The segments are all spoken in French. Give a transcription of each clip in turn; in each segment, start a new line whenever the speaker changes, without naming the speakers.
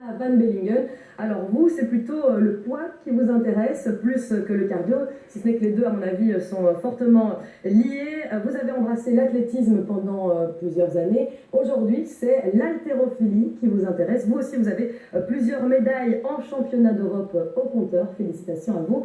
À Van Bellingen. Alors vous, c'est plutôt le poids qui vous intéresse plus que le cardio, si ce n'est que les deux, à mon avis, sont fortement liés. Vous avez embrassé l'athlétisme pendant plusieurs années. Aujourd'hui, c'est l'haltérophilie qui vous intéresse. Vous aussi, vous avez plusieurs médailles en championnat d'Europe au compteur. Félicitations à vous.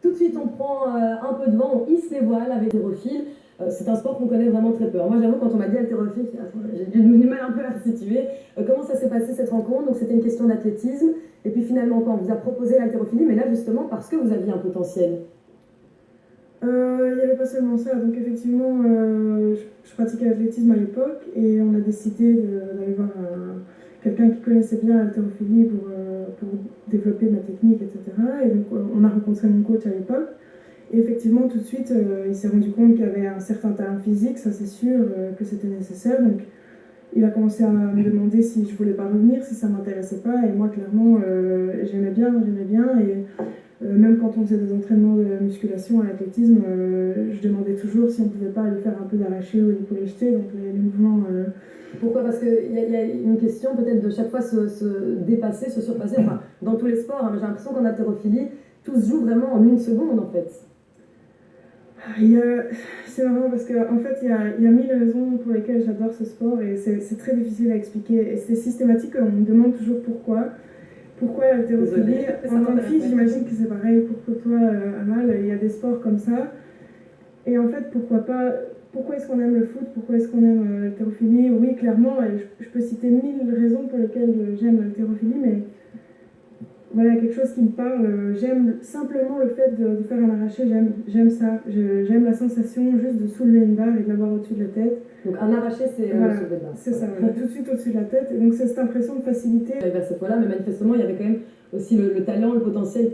Tout de suite, on prend un peu de vent, on hisse les voiles avec l'haltérophile. C'est un sport qu'on connaît vraiment très peu. Alors moi, j'avoue, quand on m'a dit haltérophile, j'ai du mal un peu à situer. Comment ça s'est passé cette rencontre? Donc c'était une question d'athlétisme. Et puis finalement, quand on vous a proposé l'haltérophilie, mais là justement parce que vous aviez un potentiel.
Il n'y avait pas seulement ça. Donc effectivement, je pratiquais l'athlétisme à l'époque et on a décidé d'aller voir quelqu'un qui connaissait bien l'haltérophilie pour développer ma technique, etc. Et donc on a rencontré mon coach à l'époque. Et effectivement, tout de suite, il s'est rendu compte qu'il y avait un certain talent physique, ça c'est sûr, que c'était nécessaire. Donc il a commencé à me demander si je voulais pas revenir, si ça m'intéressait pas. Et moi, clairement, j'aimais bien. Et même quand on faisait des entraînements de musculation à l'athlétisme, je demandais toujours si on pouvait pas aller faire un peu d'arraché ou d'épaulé jeté, donc les mouvements.
Pourquoi? Parce qu'il y a une question peut-être de chaque fois se dépasser, se surpasser. Enfin, dans tous les sports, hein, j'ai l'impression qu'en haltérophilie, tout se joue vraiment en une seconde en fait.
C'est marrant parce qu'en fait, il y a mille raisons pour lesquelles j'adore ce sport et c'est très difficile à expliquer. Et c'est systématique, on me demande toujours pourquoi. Pourquoi l'haltérophilie? En tant que fille, j'imagine que c'est pareil pour toi, Amal. Il y a des sports comme ça. Et en fait, pourquoi pas? Pourquoi est-ce qu'on aime le foot? Pourquoi est-ce qu'on aime l'haltérophilie? Oui, clairement, je peux citer mille raisons pour lesquelles j'aime l'haltérophilie, mais voilà, quelque chose qui me parle. J'aime simplement le fait de faire un arraché, j'aime ça. J'aime la sensation juste de soulever une barre et de l'avoir au-dessus de la tête.
Donc un arraché, c'est
voilà,
soulever de barre.
c'est ça, voilà, tout de suite au-dessus de la tête. Et donc c'est cette impression de facilité.
Vers cette fois-là, mais manifestement, il y avait quand même aussi le talent, le potentiel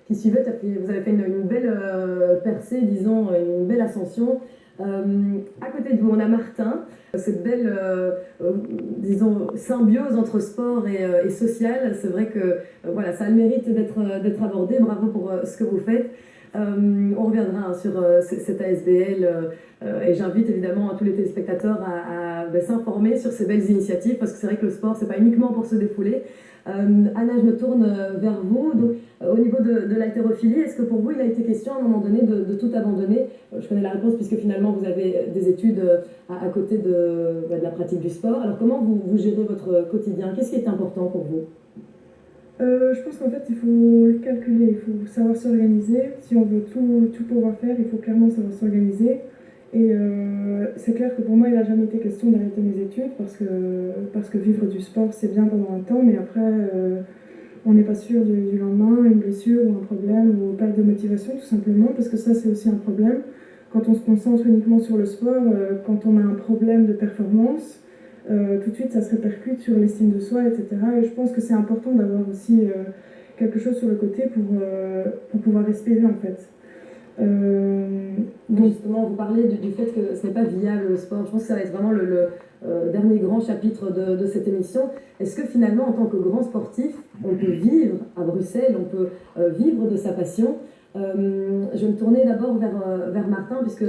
qui suivait. Vous avez fait une belle percée, disons, une belle ascension. À côté de vous, on a Martin, cette belle, disons, symbiose entre sport et social. C'est vrai que voilà, ça a le mérite d'être abordé. Bravo pour ce que vous faites. On reviendra sur cette ASBL et j'invite évidemment tous les téléspectateurs à s'informer sur ces belles initiatives parce que c'est vrai que le sport, c'est pas uniquement pour se défouler. Anna, je me tourne vers vous. Donc, au niveau de l'haltérophilie, est-ce que pour vous, il a été question à un moment donné de tout abandonner? Je connais la réponse puisque finalement, vous avez des études à côté de la pratique du sport. Alors, comment vous gérez votre quotidien? Qu'est-ce qui est important pour vous?
Je pense qu'en fait, il faut calculer, il faut savoir s'organiser. Si on veut tout pouvoir faire, il faut clairement savoir s'organiser. Et c'est clair que pour moi, il n'a jamais été question d'arrêter mes études parce que vivre du sport, c'est bien pendant un temps, mais après, on n'est pas sûr du lendemain, une blessure ou un problème ou perte de motivation, tout simplement, parce que ça, c'est aussi un problème. Quand on se concentre uniquement sur le sport, quand on a un problème de performance, tout de suite, ça se répercute sur l'estime de soi, etc. Et je pense que c'est important d'avoir aussi quelque chose sur le côté pour pouvoir respirer, en fait.
Donc justement, vous parlez du fait que ce n'est pas viable le sport. Je pense que ça va être vraiment le dernier grand chapitre de cette émission. Est-ce que finalement, en tant que grand sportif, on peut vivre à Bruxelles, on peut vivre de sa passion? Je vais me tourner d'abord vers Martin, puisque